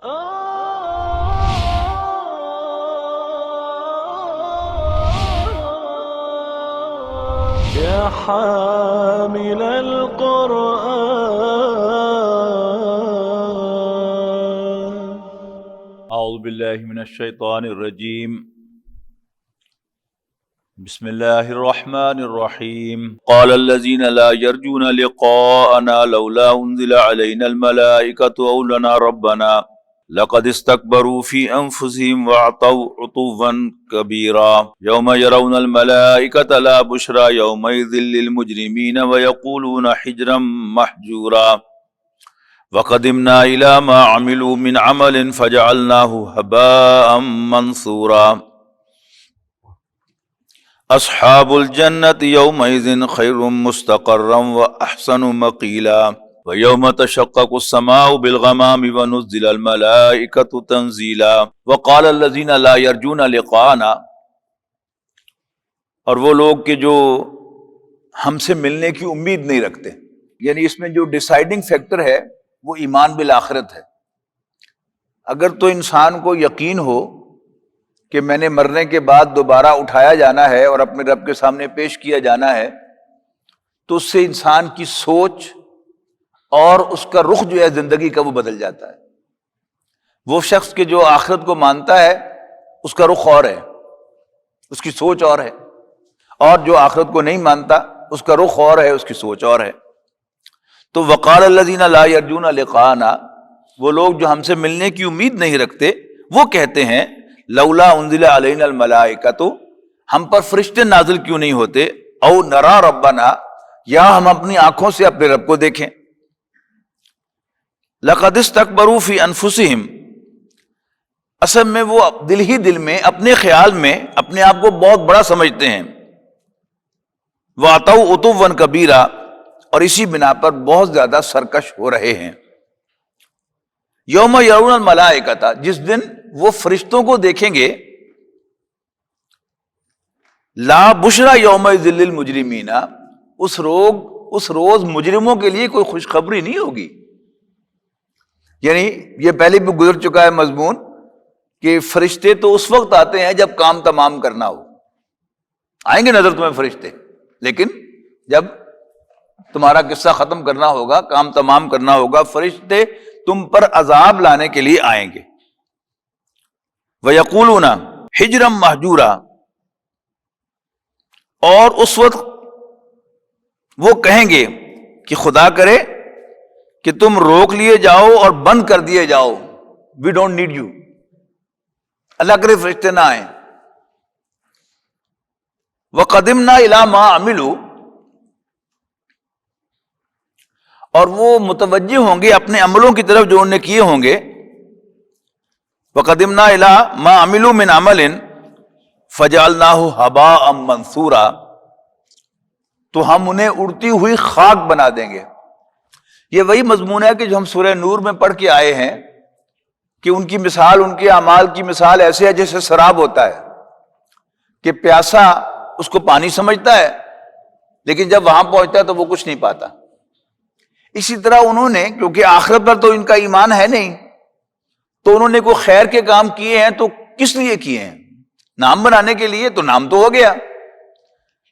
يا حامل القرآن. اعوذ باللہ من الشیطان الرجیم. بسم اللہ الرحمن الرحیم. قال الذين لا يرجون لقاءنا لولا انزل علينا الملائكة او لنا ربنا لقد استكبروا في انفسهم وعتوا عتوا كبيرا يوم يرون الملائكة لا بشرى يومئذ للمجرمين ويقولون حجرا محجورا وقدمنا إلى ما عملوا من عمل فجعلناه هباء منثورا اصحاب الجنة يومئذ خير مستقرا وأحسن مقيلا ويوم تشقق السماء بالغمام ونزل الملائكة تنزيلا وقال الذين لا يرجون لقاءنا. اور وہ لوگ کہ جو ہم سے ملنے کی امید نہیں رکھتے، یعنی اس میں جو ڈیسائیڈنگ فیکٹر ہے وہ ایمان بالآخرت ہے. اگر تو انسان کو یقین ہو کہ میں نے مرنے کے بعد دوبارہ اٹھایا جانا ہے اور اپنے رب کے سامنے پیش کیا جانا ہے، تو اس سے انسان کی سوچ اور اس کا رخ جو ہے زندگی کا وہ بدل جاتا ہے. وہ شخص کہ جو آخرت کو مانتا ہے اس کا رخ اور ہے، اس کی سوچ اور ہے، اور جو آخرت کو نہیں مانتا اس کا رخ اور ہے، اس کی سوچ اور ہے. تو وقال الذین لا یرجون لقاءنا، وہ لوگ جو ہم سے ملنے کی امید نہیں رکھتے وہ کہتے ہیں لولا انزل علینا الملائکۃ، ہم پر فرشتے نازل کیوں نہیں ہوتے، او نرا ربنا، یا ہم اپنی آنکھوں سے اپنے رب کو دیکھیں. لقد استکبروا فی انفسہم، اصل میں وہ دل ہی دل میں اپنے خیال میں اپنے آپ کو بہت بڑا سمجھتے ہیں. وَعَتَوْا عُتُوًّا كَبِيرًا، اور اسی بنا پر بہت زیادہ سرکش ہو رہے ہیں. یوم یرون الملائکۃ، جس دن وہ فرشتوں کو دیکھیں گے، لا بشری یومئذ للمجرمین، اس روز مجرموں کے لیے کوئی خوشخبری نہیں ہوگی. یعنی یہ پہلے بھی گزر چکا ہے مضمون کہ فرشتے تو اس وقت آتے ہیں جب کام تمام کرنا ہو. آئیں گے نظر تمہیں فرشتے، لیکن جب تمہارا قصہ ختم کرنا ہوگا، کام تمام کرنا ہوگا، فرشتے تم پر عذاب لانے کے لیے آئیں گے. وَيَقُولُونَ حِجْرًا مَحْجُورًا، اور اس وقت وہ کہیں گے کہ خدا کرے کہ تم روک لیے جاؤ اور بند کر دیے جاؤ، وی ڈونٹ نیڈ یو، اللہ کرے فرشتے نہ آئیں. وَقَدِمْنَا إِلَىٰ مَا عَمِلُوا، اور وہ متوجہ ہوں گے اپنے عملوں کی طرف جو انہوں نے کیے ہوں گے. وَقَدِمْنَا إِلَىٰ مَا عَمِلُوا مِنْ عَمَلٍ فَجَعَلْنَاهُ هَبَاءً مَنْثُورًا، تو ہم انہیں اڑتی ہوئی خاک بنا دیں گے. یہ وہی مضمون ہے کہ جو ہم سورہ نور میں پڑھ کے آئے ہیں کہ ان کی مثال، ان کے اعمال کی مثال ایسے ہے جیسے سراب ہوتا ہے کہ پیاسا اس کو پانی سمجھتا ہے لیکن جب وہاں پہنچتا ہے تو وہ کچھ نہیں پاتا. اسی طرح انہوں نے، کیونکہ آخرت پر تو ان کا ایمان ہے نہیں، تو انہوں نے کوئی خیر کے کام کیے ہیں تو کس لیے کیے ہیں؟ نام بنانے کے لیے، تو نام تو ہو گیا،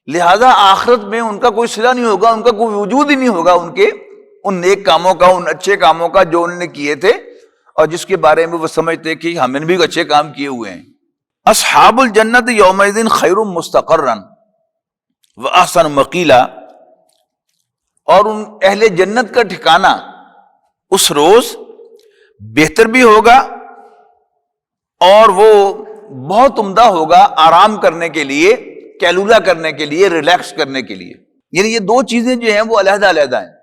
لہذا آخرت میں ان کا کوئی صلہ نہیں ہوگا، ان کا کوئی وجود ہی نہیں ہوگا ان کے ان نیک کاموں کا، ان اچھے کاموں کا جو انہوں نے کیے تھے اور جس کے بارے میں وہ سمجھتے کہ ہم نے بھی اچھے کام کیے ہوئے ہیں. اصحاب الجنت یومئذ خیر مستقرا واحسن مقیلا، اور ان اہل جنت کا ٹھکانہ اس روز بہتر بھی ہوگا اور وہ بہت عمدہ ہوگا آرام کرنے کے لیے، کیلولہ کرنے کے لیے، ریلیکس کرنے کے لیے. یعنی یہ دو چیزیں جو ہیں وہ علیحدہ علیحدہ ہیں.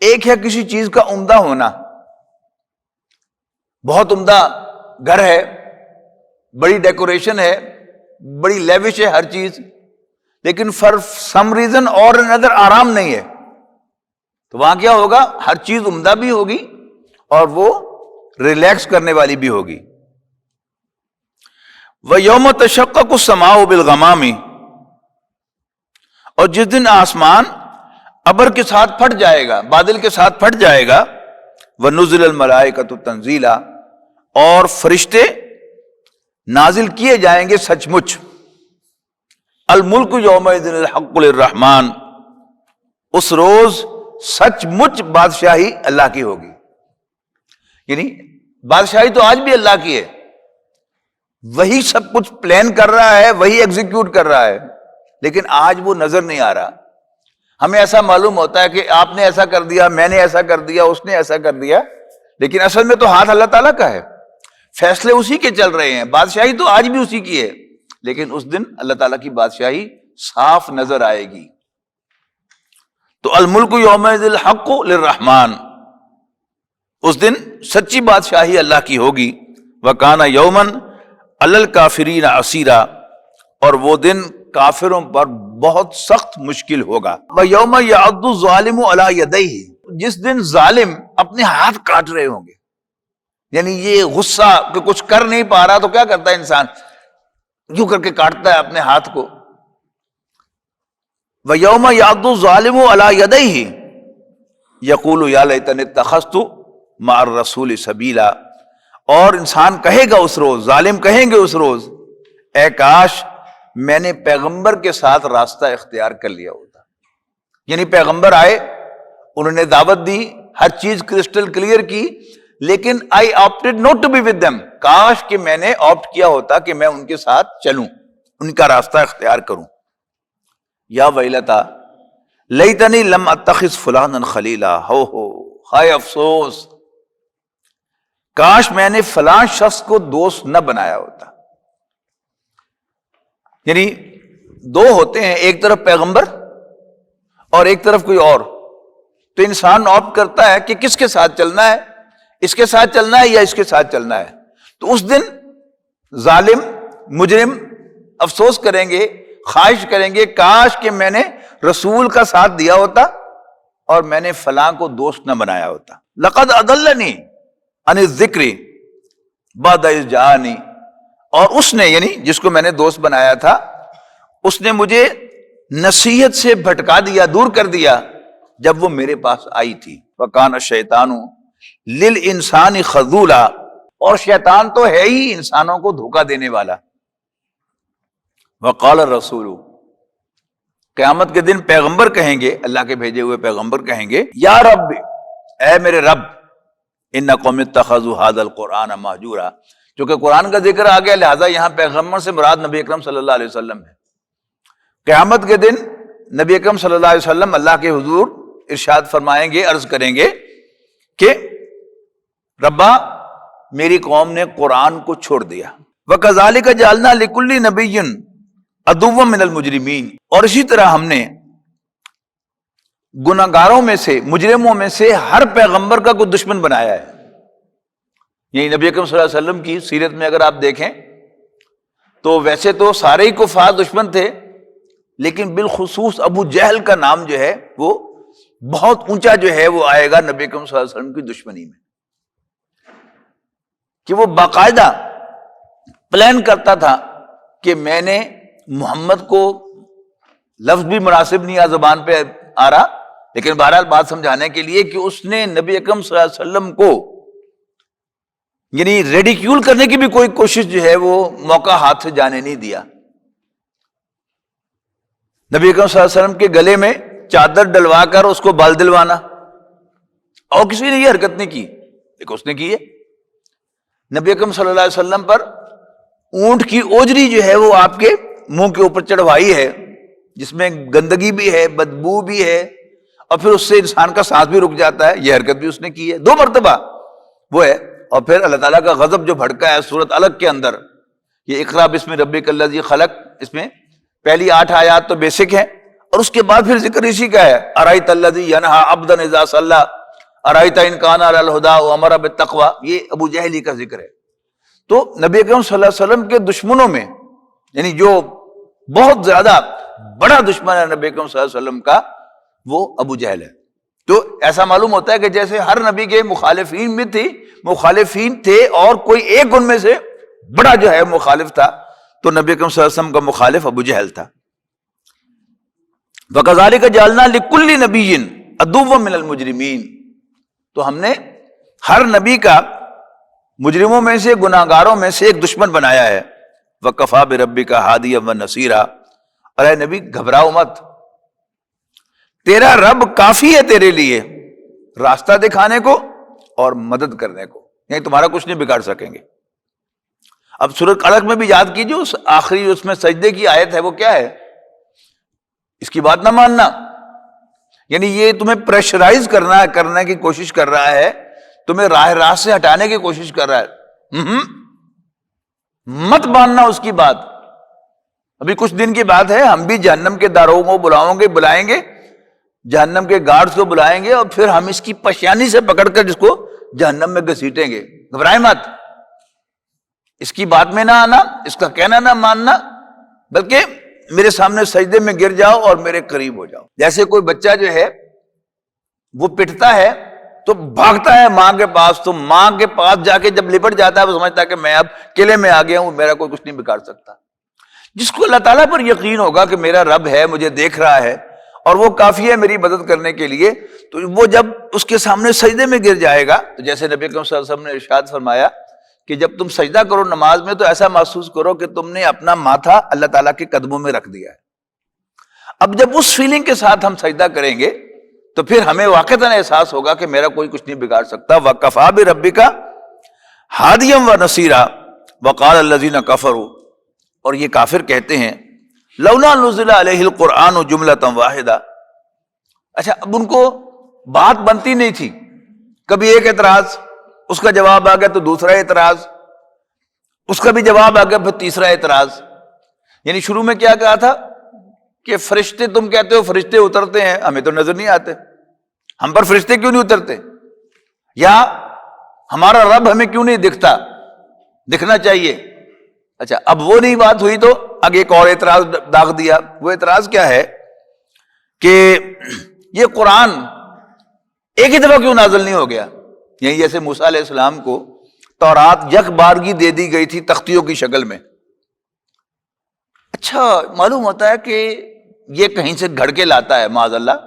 ایک ہے کسی چیز کا عمدہ ہونا، بہت عمدہ گھر ہے، بڑی ڈیکوریشن ہے، بڑی لیوش ہے ہر چیز، لیکن فار سم ریزن اور another آرام نہیں ہے، تو وہاں کیا ہوگا؟ ہر چیز عمدہ بھی ہوگی اور وہ ریلیکس کرنے والی بھی ہوگی. وَيَوْمَ تَشَقَّقُ السَّمَاءُ بِالْغَمَامِ، اور جس دن آسمان ابر کے ساتھ پھٹ جائے گا، بادل کے ساتھ پھٹ جائے گا، ونزل الملائکۃ تنزیلا، اور فرشتے نازل کیے جائیں گے سچ مچ۔ الملک یومئذ الحق للرحمن، اس روز سچ مچ بادشاہی اللہ کی ہوگی۔ یعنی بادشاہی تو آج بھی اللہ کی ہے، وہی سب کچھ پلان کر رہا ہے، وہی ایگزیکیوٹ کر رہا ہے، لیکن آج وہ نظر نہیں آ رہا۔ ہمیں ایسا معلوم ہوتا ہے کہ آپ نے ایسا کر دیا، میں نے ایسا کر دیا، اس نے ایسا کر دیا، لیکن اصل میں تو ہاتھ اللہ تعالیٰ کا ہے، فیصلے اسی کے چل رہے ہیں، بادشاہی تو آج بھی اسی کی ہے، لیکن اس دن اللہ تعالیٰ کی بادشاہی صاف نظر آئے گی۔ تو الملک یومئذ الحق للرحمن، اس دن سچی بادشاہی اللہ کی ہوگی۔ وکان یومن علی الکافرین عسیرا، اور وہ دن کافروں پر بہت سخت مشکل ہوگا۔ ویوم یعض الظالم علی یدیہ، جس دن ظالم اپنے ہاتھ کاٹ رہے ہوں گے، یعنی یہ غصہ کہ کچھ کر نہیں پا رہا تو کیا کرتا ہے انسان، یوں کر کے کاٹتا ہے اپنے ہاتھ کو۔ وَيَوْمَ يَعْضُ الظَّالِمُ عَلَى يَدَيْهِ يَقُولُ يَا لَيْتَنِي اتَّخَذْتُ مَعَ الرَّسُولِ سَبِيلًا، اور انسان کہے گا اس روز، ظالم کہیں گے اس روز، اے کاش میں نے پیغمبر کے ساتھ راستہ اختیار کر لیا ہوتا۔ یعنی پیغمبر آئے، انہوں نے دعوت دی، ہر چیز کرسٹل کلیئر کی، لیکن I opted not to be with them، کاش کہ میں نے آپٹ کیا ہوتا کہ میں ان کے ساتھ چلوں، ان کا راستہ اختیار کروں۔ یا ویلتا لیتنی لم اتخذ فلانا خلیلا، ہو ہائے افسوس، کاش میں نے فلاں شخص کو دوست نہ بنایا ہوتا۔ یعنی دو ہوتے ہیں، ایک طرف پیغمبر اور ایک طرف کوئی اور، تو انسان آپٹ کرتا ہے کہ کس کے ساتھ چلنا ہے، اس کے ساتھ چلنا ہے یا اس کے ساتھ چلنا ہے۔ تو اس دن ظالم مجرم افسوس کریں گے، خواہش کریں گے کاش کہ میں نے رسول کا ساتھ دیا ہوتا اور میں نے فلاں کو دوست نہ بنایا ہوتا۔ لقد اضلنی عن الذکر بعد اذ جاءنی، اور اس نے، یعنی جس کو میں نے دوست بنایا تھا، اس نے مجھے نصیحت سے بھٹکا دیا، دور کر دیا جب وہ میرے پاس آئی تھی۔ وکان الشیطان للانسان خذولا، اور شیطان تو ہے ہی انسانوں کو دھوکہ دینے والا۔ وقال الرسول، قیامت کے دن پیغمبر کہیں گے، اللہ کے بھیجے ہوئے پیغمبر کہیں گے، یا رب، اے میرے رب، ان قوم اتخذوا هذا القرآن مہجورا، چونکہ قرآن کا ذکر آ گیا لہذا یہاں پیغمبر سے مراد نبی اکرم صلی اللہ علیہ وسلم ہے۔ قیامت کے دن نبی اکرم صلی اللہ علیہ وسلم اللہ کے حضور ارشاد فرمائیں گے، عرض کریں گے کہ ربا میری قوم نے قرآن کو چھوڑ دیا۔ وَكَذَلِكَ جَعَلْنَا لِكُلِّ نَبِيٍّ عَدُوًّا مِنَ الْمُجْرِمِينَ، اور اسی طرح ہم نے گناہگاروں میں سے، مجرموں میں سے ہر پیغمبر کا کوئی دشمن بنایا ہے۔ یعنی نبی اکرم صلی اللہ علیہ وسلم کی سیرت میں اگر آپ دیکھیں تو ویسے تو سارے ہی کفار دشمن تھے، لیکن بالخصوص ابو جہل کا نام جو ہے وہ بہت اونچا جو ہے وہ آئے گا نبی اکرم صلی اللہ علیہ وسلم کی دشمنی میں، کہ وہ باقاعدہ پلان کرتا تھا کہ میں نے محمد کو، لفظ بھی مناسب نہیں زبان پہ آ رہا، لیکن بہرحال بات سمجھانے کے لیے کہ اس نے نبی اکرم صلی اللہ علیہ وسلم کو یعنی ریڈیکیول کرنے کی بھی کوئی کوشش جو ہے وہ موقع ہاتھ سے جانے نہیں دیا۔ نبی اکرم صلی اللہ علیہ وسلم کے گلے میں چادر ڈلوا کر اس کو بال دلوانا، اور کسی نے یہ حرکت نہیں کی، لیکن اس نے کی ہے۔ نبی اکرم صلی اللہ علیہ وسلم پر اونٹ کی اوجری جو ہے وہ آپ کے منہ کے اوپر چڑھوائی ہے، جس میں گندگی بھی ہے، بدبو بھی ہے، اور پھر اس سے انسان کا سانس بھی رک جاتا ہے، یہ حرکت بھی اس نے کی ہے 2 مرتبہ وہ ہے۔ اور پھر اللہ تعالیٰ کا غضب جو بھڑکا ہے سورۃ علق کے اندر، یہ اقرا بسم ربک الذی خلق، اس میں پہلی 8 آیات تو بیسک ہیں، اور اس کے بعد پھر ذکر اسی کا ہے، ارایت الذی ینہی عبدا اذا صلی ارایت ان کان علی الہدی وامر بالتقوی، یہ ابو جہل کا ذکر ہے۔ تو نبی اکرم صلی اللہ علیہ وسلم کے دشمنوں میں، یعنی جو بہت زیادہ بڑا دشمن ہے نبی اکرم صلی اللہ علیہ وسلم کا، وہ ابو جہل ہے۔ تو ایسا معلوم ہوتا ہے کہ جیسے ہر نبی کے مخالفین بھی مخالفین تھے، اور کوئی ایک ان میں سے بڑا جو ہے مخالف تھا، تو نبی اکرم صلی اللہ علیہ وسلم کا مخالف ابو جہل تھا۔ وَكَذَلِكَ جَعَلْنَا لِكُلِّ نَبِيٍّ عَدُوًّا مِنَ الْمُجْرِمِينَ، تو ہم نے ہر نبی کا مجرموں میں سے، گناہگاروں میں سے ایک دشمن بنایا ہے. وَكَفَى بِرَبِّكَ هَادِيًا وَنَصِيرًا. اور اے نبی گھبراؤ مت، تیرا رب کافی ہے تیرے لیے راستہ دکھانے کو اور مدد کرنے کو، یعنی تمہارا کچھ نہیں بگاڑ سکیں گے. اب سورۃ علق میں بھی یاد کیجیے، اس آخری اس میں سجدے کی آیت ہے، وہ کیا ہے؟ اس کی بات نہ ماننا، یعنی یہ تمہیں پریشرائز کرنے کی کوشش کر رہا ہے، تمہیں راہ راست سے ہٹانے کی کوشش کر رہا ہے. مت ماننا اس کی بات. ابھی کچھ دن کی بات ہے، ہم بھی جہنم کے داروغوں کو بلائیں گے، جہنم کے گارڈز کو بلائیں گے، اور پھر ہم اس کی پشیانی سے پکڑ کر جس کو جہنم میں گھسیٹیں گے. گھبرائیں مت، اس کی بات میں نہ آنا، اس کا کہنا نہ ماننا، بلکہ میرے سامنے سجدے میں گر جاؤ اور میرے قریب ہو جاؤ. جیسے کوئی بچہ جو ہے وہ پٹتا ہے تو بھاگتا ہے ماں کے پاس، تو ماں کے پاس جا کے جب لپٹ جاتا ہے وہ سمجھتا ہے کہ میں اب قلعے میں آ گیا ہوں، میرا کوئی کچھ نہیں بگاڑ سکتا. جس کو اللہ تعالیٰ پر یقین ہوگا کہ میرا رب ہے، مجھے دیکھ رہا ہے اور وہ کافی ہے میری مدد کرنے کے لیے، تو وہ جب اس کے سامنے سجدے میں گر جائے گا، تو جیسے نبی اکرم صلی اللہ علیہ وسلم نے ارشاد فرمایا کہ جب تم سجدہ کرو نماز میں تو ایسا محسوس کرو کہ تم نے اپنا ماتھا اللہ تعالیٰ کے قدموں میں رکھ دیا ہے. اب جب اس فیلنگ کے ساتھ ہم سجدہ کریں گے تو پھر ہمیں واقعتاً احساس ہوگا کہ میرا کوئی کچھ نہیں بگاڑ سکتا. وَكَفَى بِرَبِّكَ هَادِيًا وَنَصِيرًا وَقَالَ الَّذِينَ كَفَرُوا. اور یہ کافر کہتے ہیں لولا نزل علیہ القرآن جملۃ واحدہ. اچھا، اب ان کو بات بنتی نہیں تھی، کبھی ایک اعتراض، اس کا جواب آ گیا تو دوسرا اعتراض، اس کا بھی جواب آ گیا پھر تیسرا اعتراض. یعنی شروع میں کیا کہا تھا کہ فرشتے، تم کہتے ہو فرشتے اترتے ہیں، ہمیں تو نظر نہیں آتے، ہم پر فرشتے کیوں نہیں اترتے، یا ہمارا رب ہمیں کیوں نہیں دکھتا، دکھنا چاہیے. اچھا، اب وہ نہیں بات ہوئی تو آگے ایک اور اعتراض داغ دیا. وہ اعتراض کیا ہے کہ یہ قرآن ایک ہی دفعہ کیوں نازل نہیں ہو گیا؟ یعنی جیسے موسیٰ علیہ السلام کو تورات یک بارگی دے دی گئی تھی تختیوں کی شکل میں. اچھا، معلوم ہوتا ہے کہ یہ کہیں سے گھڑ کے لاتا ہے، معاذ اللہ،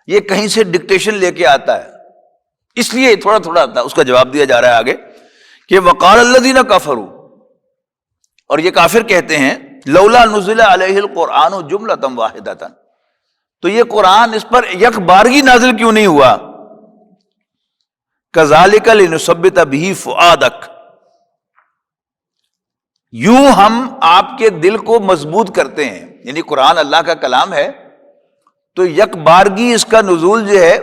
یہ کہیں سے ڈکٹیشن لے کے آتا ہے، اس لیے تھوڑا تھوڑا آتا ہے. اس کا جواب دیا جا رہا ہے آگے کہ وقال الذین کفروا. اور یہ کافر کہتے ہیں لولا نزل علیہ القرآن جملۃ واحدۃ. تو یہ قرآن اس پر یک بارگی نازل کیوں نہیں ہوا؟ کذالک لنثبت بہ فؤادک. یوں ہم آپ کے دل کو مضبوط کرتے ہیں. یعنی قرآن اللہ کا کلام ہے تو یک بارگی اس کا نزول جو ہے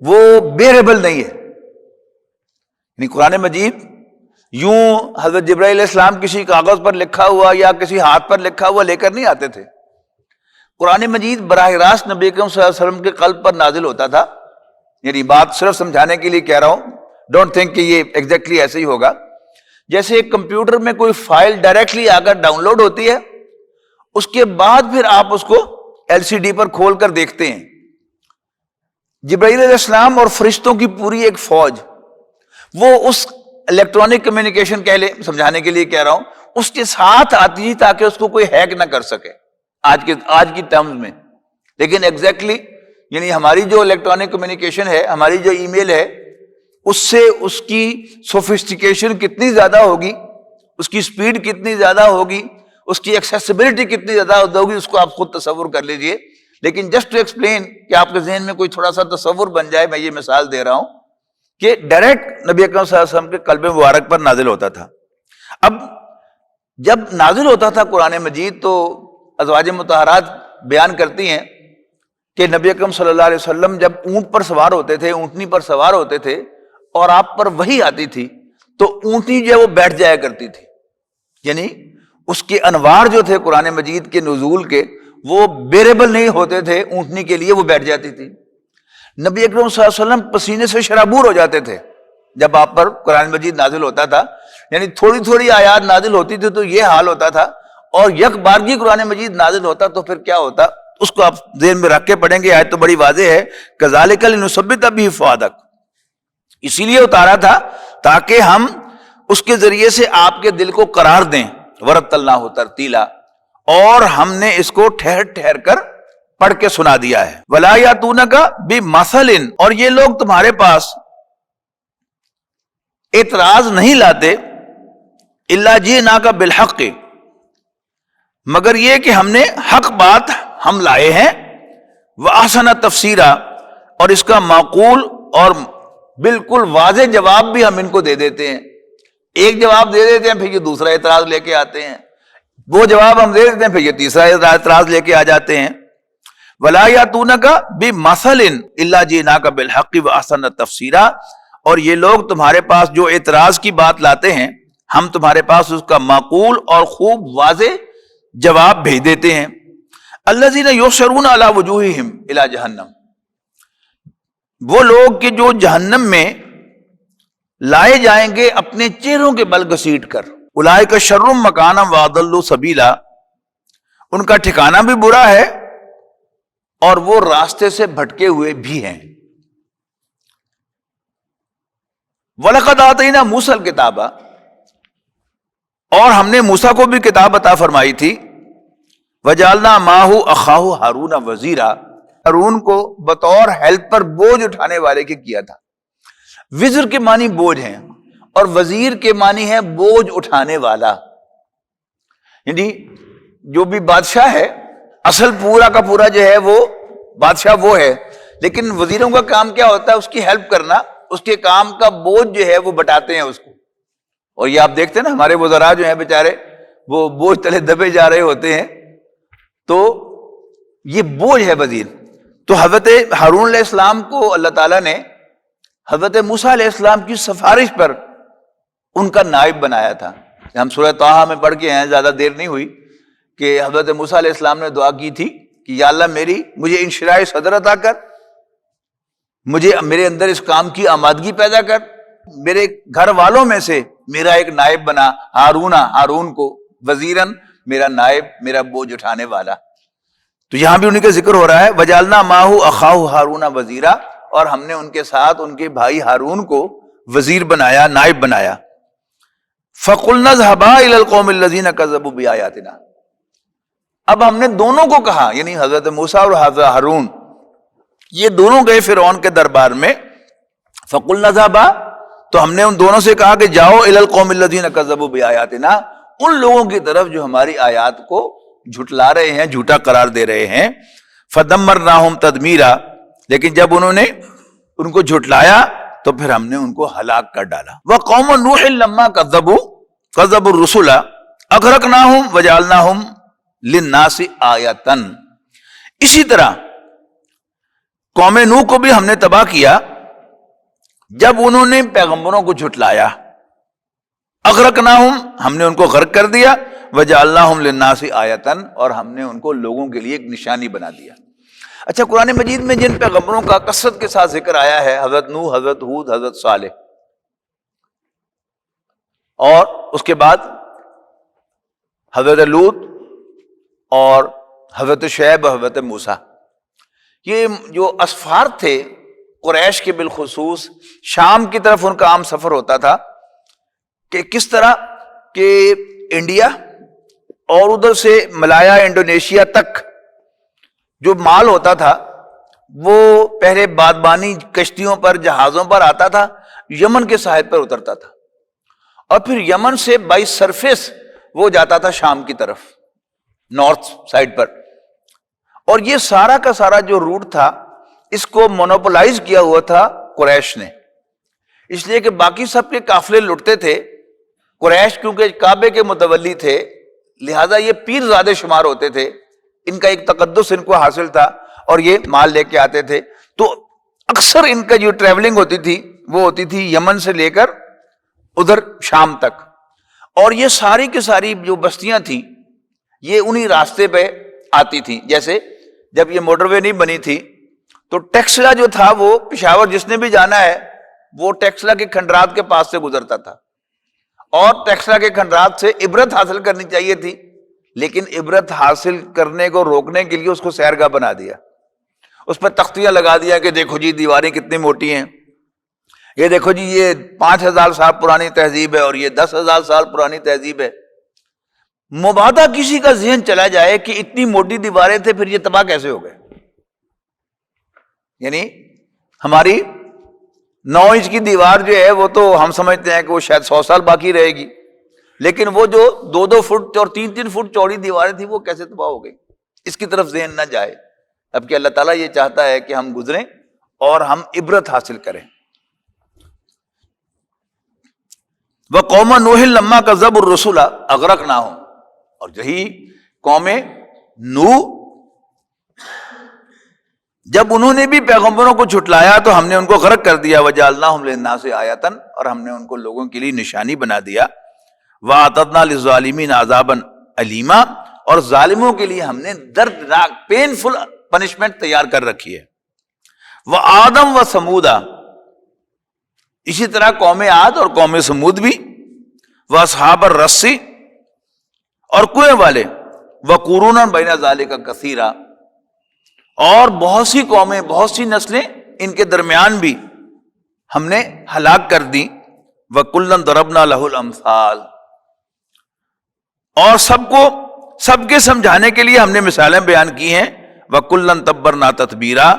وہ بیریبل نہیں ہے. یعنی قرآن مجید یوں حضرت جبرائیل علیہ السلام کسی کاغذ پر لکھا ہوا یا کسی ہاتھ پر لکھا ہوا لے کر نہیں آتے تھے. قرآن مجید براہ راست نبی اکرم صلی اللہ علیہ وسلم کے قلب پر نازل ہوتا تھا. یعنی بات صرف سمجھانے کے لیے کہہ رہا ہوں، ڈونٹ تھنک کہ یہ ایگزیکٹلی ایسے ہی ہوگا. جیسے ایک کمپیوٹر میں کوئی فائل ڈائریکٹلی آ کر ڈاؤن لوڈ ہوتی ہے، اس کے بعد پھر آپ اس کو ایل سی ڈی پر کھول کر دیکھتے ہیں. جبرائیل علیہ السلام اور فرشتوں کی پوری ایک فوج وہ اس الیکٹرانک کمیونیکیشن کہہ لیں، سمجھانے کے لیے کہہ رہا ہوں، اس کے ساتھ آتی تھی تاکہ اس کو کوئی ہیک نہ کر سکے آج کی ٹرمز میں. لیکن ایگزیکٹلی یعنی ہماری جو الیکٹرانک کمیونیکیشن ہے، ہماری جو ای میل ہے، اس سے اس کی سوفسٹیکیشن کتنی زیادہ ہوگی، اس کی سپیڈ کتنی زیادہ ہوگی، اس کی ایکسیسیبلٹی کتنی زیادہ ہوگی، اس کو آپ خود تصور کر لیجئے. لیکن جسٹ ٹو ایکسپلین کہ آپ کے ذہن میں کوئی تھوڑا سا تصور بن جائے، میں یہ مثال دے رہا ہوں کہ ڈائریکٹ نبی اکرم صلی اللہ علیہ وسلم کے قلب مبارک پر نازل ہوتا تھا. اب جب نازل ہوتا تھا قرآن مجید تو ازواج مطہرات بیان کرتی ہیں کہ نبی اکرم صلی اللہ علیہ وسلم جب اونٹ پر سوار ہوتے تھے، اونٹنی پر سوار ہوتے تھے اور آپ پر وحی آتی تھی تو اونٹنی جو ہے وہ بیٹھ جایا کرتی تھی. یعنی اس کے انوار جو تھے قرآن مجید کے نزول کے وہ بیریبل نہیں ہوتے تھے، اونٹنی کے لیے وہ بیٹھ جاتی تھی. نبی اکرم صلی اللہ علیہ وسلم پسینے سے شرابور ہو جاتے تھے جب آپ پر قرآن مجید نازل ہوتا تھا. یعنی تھوڑی تھوڑی آیات نازل ہوتی تھی تو یہ حال ہوتا تھا، اور یک بارگی قرآن مجید نازل ہوتا تو پھر کیا ہوتا، اس کو آپ ذہن میں رکھ کے پڑھیں گے. آیت تو بڑی واضح ہے، کذالک لنثبت بہ فؤادک. اسی لیے اتارا تھا تاکہ ہم اس کے ذریعے سے آپ کے دل کو قرار دیں. ورتلناہ ترتیلا، اور ہم نے اس کو ٹھہر ٹھہر کر پڑھ کے سنا دیا ہے. ولا یاتونک بمثل، اور یہ لوگ تمہارے پاس اعتراض نہیں لاتے الا جئناک بالحق، مگر یہ کہ ہم نے حق بات ہم لائے ہیں، وَأَحْسَنَ تَفْسِيرًا، اور اس کا معقول اور بالکل واضح جواب بھی ہم ان کو دے دیتے ہیں۔ ایک جواب دے دیتے ہیں، پھر یہ دوسرا اعتراض لے کے آتے ہیں، وہ جواب ہم دے دیتے ہیں، پھر یہ تیسرا اعتراض لے کے آ جاتے ہیں۔ وَلَا يَأْتُونَكَ بِمَثَلٍ إِلَّا جِئْنَاكَ بِالْحَقِّ وَأَحْسَنَ تَفْسِيرًا، اور یہ لوگ تمہارے پاس جو اعتراض کی بات لاتے ہیں، ہم تمہارے پاس اس کا معقول اور خوب واضح جواب بھیج دیتے ہیں۔ الذین یحشرون علی وجوہہم الی جہنم، وہ لوگ کہ جو جہنم میں لائے جائیں گے اپنے چہروں کے بل گھسیٹ کر۔ اولئک شر مکانا واضل سبیلا، ان کا ٹھکانہ بھی برا ہے اور وہ راستے سے بھٹکے ہوئے بھی ہیں۔ وَلَقَدْ آتَيْنَا مُوسَى الْكِتَابَ، اور ہم نے موسیٰ کو بھی کتاب عطا فرمائی تھی۔ وَجَعَلْنَا مَعَهُ أَخَاهُ هَارُونَ وَزِيرًا، ہارون کو بطور ہیلپر بوجھ اٹھانے والے کے کیا تھا۔ وزر کے معنی بوجھ ہیں اور وزیر کے معنی ہے بوجھ اٹھانے والا، یعنی جو بھی بادشاہ ہے اصل پورا کا پورا جو ہے وہ بادشاہ وہ ہے، لیکن وزیروں کا کام کیا ہوتا ہے؟ اس کی ہیلپ کرنا، اس کے کام کا بوجھ جو ہے وہ بٹاتے ہیں اس کو۔ اور یہ آپ دیکھتے ہیں نا ہمارے وزراء جو ہیں بیچارے وہ بوجھ تلے دبے جا رہے ہوتے ہیں، تو یہ بوجھ ہے وزیر۔ تو حضرت ہارون علیہ السلام کو اللہ تعالیٰ نے حضرت موسیٰ علیہ السلام کی سفارش پر ان کا نائب بنایا تھا۔ ہم سورہ طٰہٰ میں پڑھ کے ہیں، زیادہ دیر نہیں ہوئی، کہ حضرت موسیٰ علیہ السلام نے دعا کی تھی کہ یا اللہ مجھے انشراح صدر عطا کر، میرے اندر اس کام کی آمادگی پیدا کر، میرے گھر والوں میں سے میرا ایک نائب بنا ہارون کو، وزیرن میرا نائب، میرا بوجھ اٹھانے والا۔ تو یہاں بھی انہیں کا ذکر ہو رہا ہے، وَجَعَلْنَا مَعَهُ أَخَاهُ هَارُونَ وَزِيرًا، اور ہم نے ان کے ساتھ ان کے بھائی ہارون کو وزیر بنایا، نائب بنایا۔ فَقُلْنَا اذْهَبَا إِلَى الْقَوْمِ الَّذِينَ كَذَّبُوا بِآيَاتِنَا، اب ہم نے دونوں کو کہا، یعنی حضرت موسیٰ اور حضرت ہارون، یہ دونوں گئے فرعون کے دربار میں۔ فَقُلْنَا اذْهَبَا، تو ہم نے ان دونوں سے کہا کہ جاؤ إِلَى الْقَوْمِ الَّذِينَ كَذَّبُوا بِآيَاتِنَا، ان لوگوں کی طرف جو ہماری آیات کو جھٹلا رہے ہیں، جھوٹا قرار دے رہے ہیں۔ فَدَمَّرْنَاهُمْ تَدْمِيرًا، لیکن جب انہوں نے ان کو جھٹلایا تو پھر ہم نے ان کو ہلاک کر ڈالا۔ وَقَوْمُ نُوحٍ لَمَّا كَذَّبُوا الرُّسُلَ أَغْرَقْنَاهُمْ وَجَعَلْنَاهُمْ لِلنَّاسِ آیَةً، اسی طرح قوم نوح کو بھی ہم نے تباہ کیا جب انہوں نے پیغمبروں کو جھٹلایا۔ اغرقناہم، ہم نے ان کو غرق کر دیا، وجعلناہم للناس آیۃ، اور ہم نے ان کو لوگوں کے لیے ایک نشانی بنا دیا۔ اچھا، قرآن مجید میں جن پیغمبروں کا کثرت کے ساتھ ذکر آیا ہے، حضرت نوح، حضرت ہود، حضرت صالح، اور اس کے بعد حضرت لوط اور حضرت شعیب، حضرت موسیٰ، یہ جو اسفار تھے قریش کے بالخصوص، شام کی طرف ان کا عام سفر ہوتا تھا، کہ کس طرح کہ انڈیا اور ادھر سے ملایا انڈونیشیا تک جو مال ہوتا تھا وہ پہلے بادبانی کشتیوں پر، جہازوں پر آتا تھا، یمن کے ساحل پر اترتا تھا، اور پھر یمن سے بائی سرفیس وہ جاتا تھا شام کی طرف، نارتھ سائڈ پر۔ اور یہ سارا کا سارا جو روٹ تھا اس کو مونوپولائز کیا ہوا تھا قریش نے، اس لیے کہ باقی سب کے قافلے لٹتے تھے، قریش کیونکہ کعبے کے متولی تھے لہذا یہ پیر زادے شمار ہوتے تھے، ان کا ایک تقدس ان کو حاصل تھا اور یہ مال لے کے آتے تھے۔ تو اکثر ان کا جو ٹریولنگ ہوتی تھی وہ ہوتی تھی یمن سے لے کر ادھر شام تک، اور یہ ساری کی ساری جو بستیاں تھیں یہ انہی راستے پہ آتی تھیں۔ جیسے جب یہ موٹر وے نہیں بنی تھی تو ٹیکسلا جو تھا وہ پشاور جس نے بھی جانا ہے وہ ٹیکسلا کے کھنڈرات کے پاس سے گزرتا تھا، اور ٹیکسلا کے کھنڈرات سے عبرت حاصل کرنی چاہیے تھی، لیکن عبرت حاصل کرنے کو روکنے کے لیے اس کو سیرگاہ بنا دیا، اس پر تختیاں لگا دیا کہ دیکھو جی دیواریں کتنی موٹی ہیں، یہ دیکھو جی یہ 5000 سال پرانی تہذیب ہے اور یہ 10,000 سال پرانی تہذیب ہے۔ مبادہ کسی کا ذہن چلا جائے کہ اتنی موٹی دیواریں تھے پھر یہ تباہ کیسے ہو گئے؟ یعنی ہماری 9 انچ کی دیوار جو ہے وہ تو ہم سمجھتے ہیں کہ وہ شاید 100 سال باقی رہے گی، لیکن وہ جو 2-2 فٹ اور 3-3 فٹ چوڑی دیواریں تھیں وہ کیسے تباہ ہو گئی؟ اس کی طرف ذہن نہ جائے، اب کہ اللہ تعالیٰ یہ چاہتا ہے کہ ہم گزریں اور ہم عبرت حاصل کریں۔ وَقَوْمَ نُوحٍ لَمَّا كَذَّبُوا الرُّسُلَ أَغْرَقْنَاهُمْ، اور یہی قوم نوح جب انہوں نے بھی پیغمبروں کو جھٹلایا تو ہم نے ان کو غرق کر دیا۔ وَجَعَلْنَاهُمْ لِلنَّاسِ آیَةً، اور ہم نے ان کو لوگوں کے لیے نشانی بنا دیا۔ وَأَعْتَدْنَا لِلظَّالِمِينَ عَذَابًا أَلِيمًا، اور ظالموں کے لیے ہم نے دردناک پینفل پنشمنٹ تیار کر رکھی ہے۔ وَعَادًا وَثَمُودَ، اسی طرح قوم عاد اور قوم سمود بھی، وَأَصْحَابَ الرَّسِّ، اور کنویں والے، وَقُرُونًا بَيْنَ ذَلِكَ كَثِيرًا، اور بہت سی قومیں، بہت سی نسلیں ان کے درمیان بھی ہم نے ہلاک کر دی۔ وَكُلًّا ضَرَبْنَا لَهُ الْأَمْثَالَ، اور سب کے سمجھانے کے لیے ہم نے مثالیں بیان کی ہیں۔ وَكُلًّا تَبَّرْنَا تَتْبِيرًا،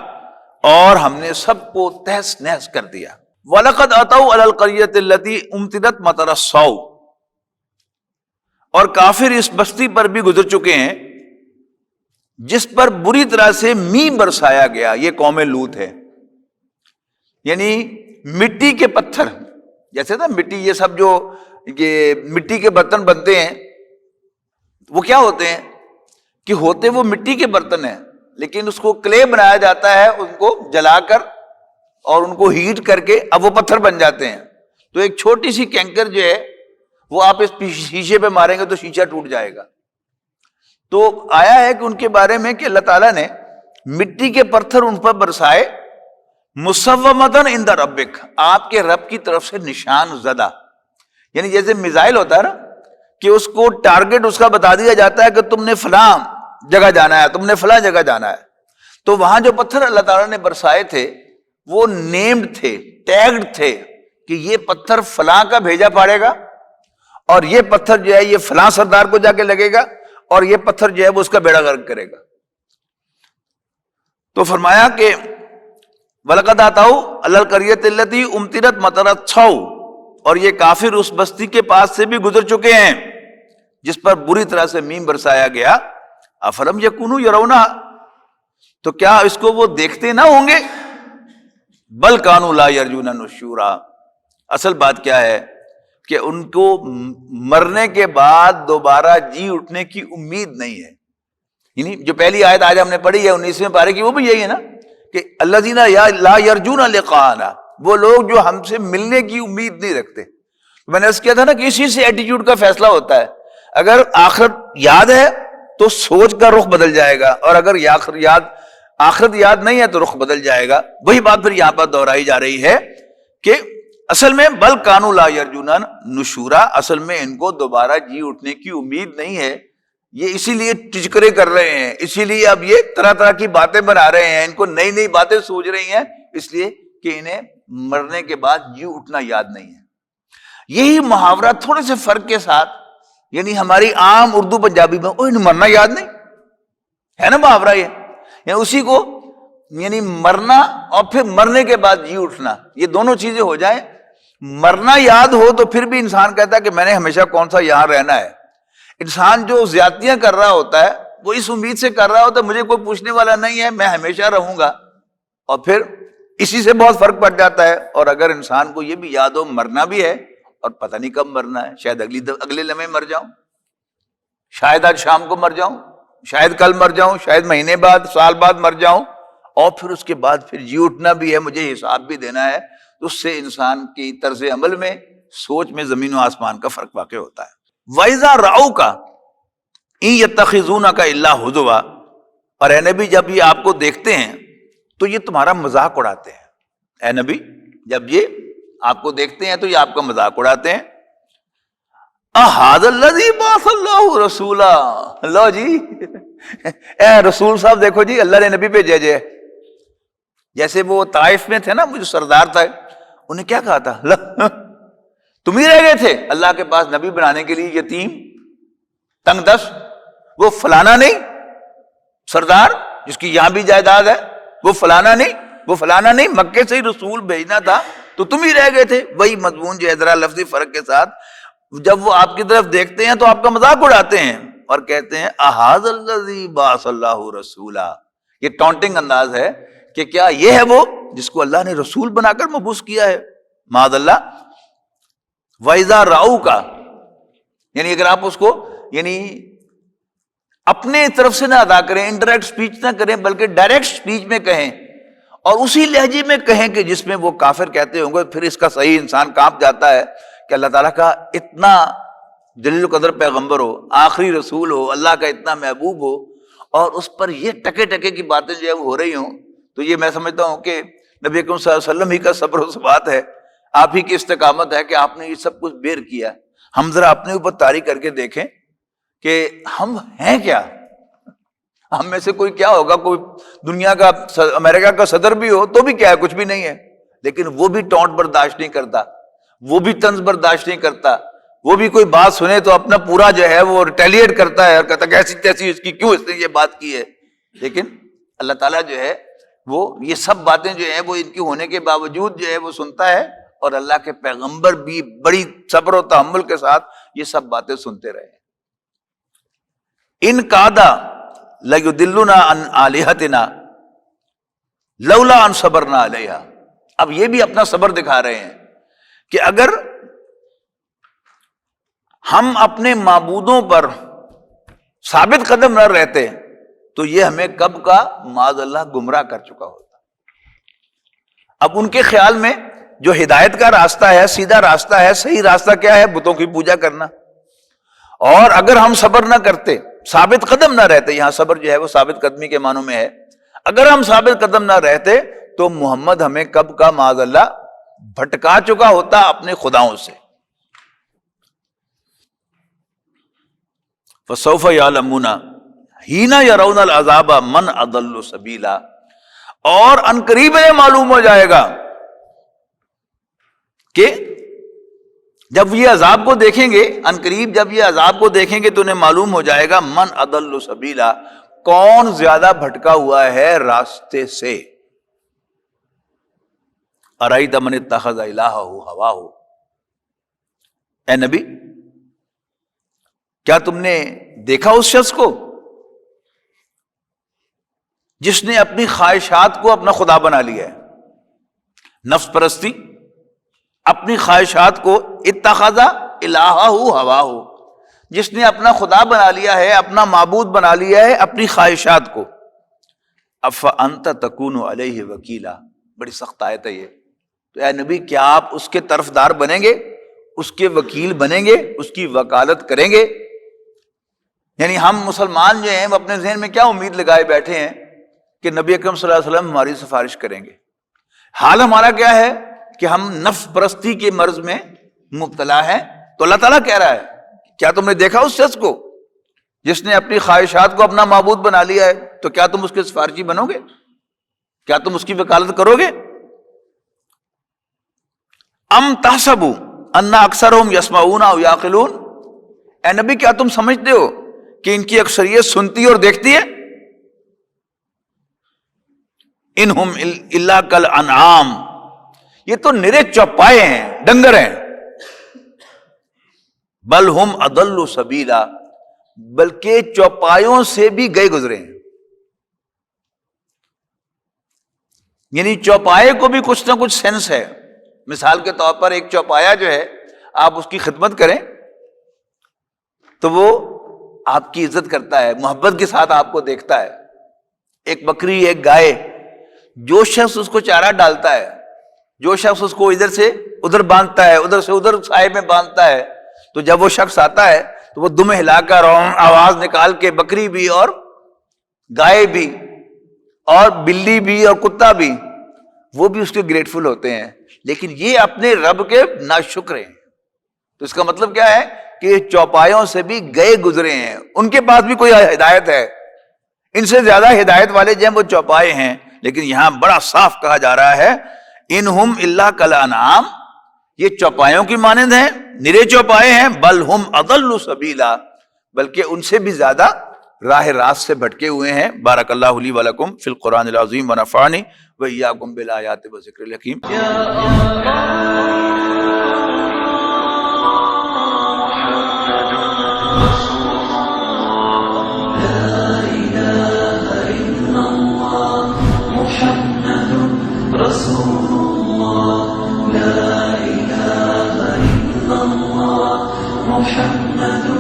اور ہم نے سب کو تہس نہس کر دیا۔ وَلَقَدْ أَتَوْا عَلَى الْقَرْيَةِ الَّتِي أُمْطِرَتْ مَطَرَ السَّوْءِ، اور کافر اس بستی پر بھی گزر چکے ہیں جس پر بری طرح سے می برسایا گیا۔ یہ قوم لوط ہے، یعنی مٹی کے پتھر، جیسے نا مٹی، یہ سب جو یہ مٹی کے برتن بنتے ہیں وہ کیا ہوتے ہیں کہ ہوتے وہ مٹی کے برتن ہیں، لیکن اس کو کلے بنایا جاتا ہے، ان کو جلا کر اور ان کو ہیٹ کر کے اب وہ پتھر بن جاتے ہیں۔ تو ایک چھوٹی سی کینکر جو ہے وہ آپ اس شیشے پہ ماریں گے تو شیشہ ٹوٹ جائے گا۔ تو آیا ہے کہ ان کے بارے میں کہ اللہ تعالیٰ نے مٹی کے پتھر ان پر برسائے، مصومتاً عند ربک، آپ کے رب کی طرف سے نشان زدہ، یعنی جیسے میزائل ہوتا ہے نا کہ اس کو ٹارگٹ اس کا بتا دیا جاتا ہے کہ تم نے فلاں جگہ جانا ہے، تم نے فلاں جگہ جانا ہے۔ تو وہاں جو پتھر اللہ تعالیٰ نے برسائے تھے وہ نیمڈ تھے، ٹیگڈ تھے کہ یہ پتھر فلاں کا بھیجا پڑے گا، اور یہ پتھر جو ہے یہ فلاں سردار کو جا کے لگے گا، اور یہ پتھر جو ہے وہ اس کا بیڑا غرق کرے گا۔ تو فرمایا کہ وَلَقَدْ أَتَوْا عَلَى الْقَرْيَةِ الَّتِي أُمْطِرَتْ مَطَرَ السَّوْءِ، اور یہ کافر اس بستی کے پاس سے بھی گزر چکے ہیں جس پر بری طرح سے میم برسایا گیا۔ أَفَلَمْ يَكُونُوا يَرَوْنَهَا، تو کیا اس کو وہ دیکھتے نہ ہوں گے؟ بل كانوا لا يرجون نشورا، اصل بات کیا ہے کہ ان کو مرنے کے بعد دوبارہ جی اٹھنے کی امید نہیں ہے۔ یعنی جو پہلی آیت آج ہم نے پڑھی ہے 19ویں پارے کی، وہ بھی یہی ہے نا کہ الذین لا یرجون لقاءنا، وہ لوگ جو ہم سے ملنے کی امید نہیں رکھتے۔ میں نے اس کیا تھا نا کہ اسی سے ایٹیٹیوڈ کا فیصلہ ہوتا ہے۔ اگر آخرت یاد ہے تو سوچ کا رخ بدل جائے گا، اور اگر آخرت یاد نہیں ہے تو رخ بدل جائے گا۔ وہی بات پھر یہاں پر دہرائی جا رہی ہے کہ اصل میں بل کانوا لا یرجون نشورا، اصل میں ان کو دوبارہ جی اٹھنے کی امید نہیں ہے، یہ اسی لیے ٹچکرے کر رہے ہیں، اسی لیے اب یہ طرح طرح کی باتیں بنا رہے ہیں، ان کو نئی نئی باتیں سوچ رہی ہیں، اس لیے کہ انہیں مرنے کے بعد جی اٹھنا یاد نہیں ہے۔ یہی محاورہ تھوڑے سے فرق کے ساتھ، یعنی ہماری عام اردو پنجابی میں انہیں مرنا یاد نہیں ہے نا محاورہ، یہ یعنی اسی کو یعنی مرنا اور پھر مرنے کے بعد جی اٹھنا، یہ دونوں چیزیں ہو جائیں۔ مرنا یاد ہو تو پھر بھی انسان کہتا ہے کہ میں نے ہمیشہ کون سا یہاں رہنا ہے۔ انسان جو زیادتیاں کر رہا ہوتا ہے وہ اس امید سے کر رہا ہوتا ہے مجھے کوئی پوچھنے والا نہیں ہے، میں ہمیشہ رہوں گا، اور پھر اسی سے بہت فرق پڑ جاتا ہے۔ اور اگر انسان کو یہ بھی یاد ہو مرنا بھی ہے اور پتہ نہیں کب مرنا ہے، شاید اگلے لمحے مر جاؤں، شاید آج شام کو مر جاؤں، شاید کل مر جاؤں، شاید مہینے بعد، سال بعد مر جاؤں، اور پھر اس کے بعد پھر جی اٹھنا بھی ہے، مجھے حساب بھی دینا ہے۔ اس سے انسان کی طرز عمل میں، سوچ میں زمین و آسمان کا فرق واقع ہوتا ہے۔ وَإِذَا رَأَوْكَ إِن يَتَّخِذُونَكَ إِلَّا هُزُوًا، اور اے نبی جب یہ آپ کو دیکھتے ہیں تو یہ تمہارا مذاق اڑاتے ہیں۔ اے نبی جب یہ آپ کو دیکھتے ہیں تو یہ آپ کا مذاق اڑاتے ہیں۔ أَهَٰذَا الَّذِي بَعَثَ اللَّهُ رَسُولًا، لو جی اے رسول صاحب دیکھو جی اللہ نے نبی بھیجے جے۔ جیسے وہ طائف میں تھے نا، مجھے سردار تھا، انہیں کیا کہا تھا، تم ہی رہ گئے تھے اللہ کے پاس نبی بنانے کے لیے، یتیم تنگ دست، وہ فلانا نہیں سردار جس کی یہاں بھی جائیداد ہے، وہ فلانا نہیں، وہ فلانا نہیں، مکے سے ہی رسول بھیجنا تھا تو تم ہی رہ گئے تھے. وہی مضمون جو ہے ذرا لفظی فرق کے ساتھ, جب وہ آپ کی طرف دیکھتے ہیں تو آپ کا مذاق اڑاتے ہیں اور کہتے ہیں احاذ الذی بعث اللہ رسولا. یہ ٹونٹنگ انداز ہے کہ کیا یہ ہے وہ جس کو اللہ نے رسول بنا کر مبعوث کیا ہے؟ معاذ اللہ. وَإِذَا رَأَوْكَ, یعنی اگر آپ اس کو یعنی اپنے طرف سے نہ ادا کریں, انڈائریکٹ سپیچ نہ کریں, بلکہ ڈائریکٹ سپیچ میں کہیں اور اسی لہجے میں کہیں کہ جس میں وہ کافر کہتے ہوں گے, پھر اس کا صحیح انسان کانپ جاتا ہے کہ اللہ تعالیٰ کا اتنا جلیل القدر پیغمبر ہو, آخری رسول ہو, اللہ کا اتنا محبوب ہو, اور اس پر یہ ٹکے ٹکے کی باتیں جو ہے وہ ہو رہی ہوں. تو یہ میں سمجھتا ہوں کہ نبی اکرم صلی اللہ علیہ وسلم ہی کا صبر و ثبات ہے, آپ ہی کی استقامت ہے کہ آپ نے یہ سب کچھ بیر کیا. ہم ذرا اپنے اوپر طاری کر کے دیکھیں کہ ہم ہیں کیا. ہم میں سے کوئی کیا ہوگا, کوئی دنیا کا امریکہ کا صدر بھی ہو تو بھی کیا ہے, کچھ بھی نہیں ہے, لیکن وہ بھی ٹونٹ برداشت نہیں کرتا, وہ بھی طنز برداشت نہیں کرتا, وہ بھی کوئی بات سنے تو اپنا پورا جو ہے وہ ریٹیلیٹ کرتا ہے اور کہتا ہے ایسی تیسی اس کی کیوں اس نے یہ بات کی ہے. لیکن اللہ تعالیٰ جو ہے وہ یہ سب باتیں جو ہیں وہ ان کی ہونے کے باوجود جو ہے وہ سنتا ہے, اور اللہ کے پیغمبر بھی بڑی صبر و تحمل کے ساتھ یہ سب باتیں سنتے رہے. ان کادا لَيُضِلُّنَا عَنْ آلِهَتِنَا لَوْلَا أَنْ صَبَرْنَا عَلَيْهَا. اب یہ بھی اپنا صبر دکھا رہے ہیں کہ اگر ہم اپنے معبودوں پر ثابت قدم نہ رہتے تو یہ ہمیں کب کا معاذ اللہ گمراہ کر چکا ہوتا. اب ان کے خیال میں جو ہدایت کا راستہ ہے, سیدھا راستہ ہے, صحیح راستہ کیا ہے؟ بتوں کی پوجا کرنا. اور اگر ہم صبر نہ کرتے, ثابت قدم نہ رہتے, یہاں صبر جو ہے وہ ثابت قدمی کے معنوں میں ہے, اگر ہم ثابت قدم نہ رہتے تو محمد ہمیں کب کا معاذ اللہ بھٹکا چکا ہوتا اپنے خداؤں سے. فَسَوْفَ يَعْلَمُونَ حِينَ يَرَوْنَ الْعَذَابَ مَنْ أَضَلُّ سَبِيلًا. اور ان قریب یہ معلوم ہو جائے گا کہ جب یہ عذاب کو دیکھیں گے, ان قریب جب یہ عذاب کو دیکھیں گے تو انہیں معلوم ہو جائے گا من اضل سبیلا, کون زیادہ بھٹکا ہوا ہے راستے سے. ارائیت من اتخذ الہہ ہواہ, اے نبی کیا تم نے دیکھا اس شخص کو جس نے اپنی خواہشات کو اپنا خدا بنا لیا ہے؟ نفس پرستی, اپنی خواہشات کو اتخذ الہہ ہواہ, جس نے اپنا خدا بنا لیا ہے, اپنا معبود بنا لیا ہے اپنی خواہشات کو. افانت تکون علیہ وکیلا, بڑی سخت آیت ہے یہ. تو اے نبی کیا آپ اس کے طرفدار بنیں گے, اس کے وکیل بنیں گے, اس کی وکالت کریں گے؟ یعنی ہم مسلمان جو ہیں وہ اپنے ذہن میں کیا امید لگائے بیٹھے ہیں کہ نبی اکرم صلی اللہ علیہ وسلم ہماری سفارش کریں گے. حال ہمارا کیا ہے کہ ہم نفس پرستی کے مرض میں مبتلا ہیں. تو اللہ تعالیٰ کہہ رہا ہے کیا تم نے دیکھا اس شخص کو جس نے اپنی خواہشات کو اپنا معبود بنا لیا ہے؟ تو کیا تم اس کے سفارشی بنو گے؟ کیا تم اس کی وکالت کرو گے؟ ام تحسبوا ان اکثرهم يسمعون او يعقلون, اے نبی کیا تم سمجھتے ہو کہ ان کی اکثریت سنتی اور دیکھتی ہے؟ انہم الا کالانعام, یہ تو نرے چوپائے ہیں, ڈنگر ہیں. بل ہم اضل سبیلا, بلکہ چوپایوں سے بھی گئے گزرے ہیں. یعنی چوپائے کو بھی کچھ نہ کچھ سینس ہے. مثال کے طور پر ایک چوپایا جو ہے, آپ اس کی خدمت کریں تو وہ آپ کی عزت کرتا ہے, محبت کے ساتھ آپ کو دیکھتا ہے. ایک بکری, ایک گائے, جو شخص اس کو چارہ ڈالتا ہے, جو شخص اس کو ادھر سے ادھر باندھتا ہے, ادھر سے ادھر سائے میں باندھتا ہے, تو جب وہ شخص آتا ہے تو وہ دم ہلا کر آواز نکال کے, بکری بھی اور گائے بھی اور بلی بھی اور کتا بھی, وہ بھی اس کے گریٹفل ہوتے ہیں. لیکن یہ اپنے رب کے ناشکر ہیں. تو اس کا مطلب کیا ہے کہ یہ چوپایوں سے بھی گئے گزرے ہیں, ان کے پاس بھی کوئی ہدایت ہے. ان سے زیادہ ہدایت والے جو ہیں وہ چوپائے ہیں. لیکن یہاں بڑا صاف کہا جا رہا ہے انہم الا کالانعام, یہ چوپایوں کی مانند ہیں, نرے چوپائے ہیں. بل ہم اضل سبیلا, بلکہ ان سے بھی زیادہ راہ راست سے بھٹکے ہوئے ہیں. بارک اللہ لی ولکم فی القرآن العظیم ونفعنی وَإِيَّاكُمْ بِالْآيَاتِ وَالذِّكْرِ الْحَكِيمِ. محمد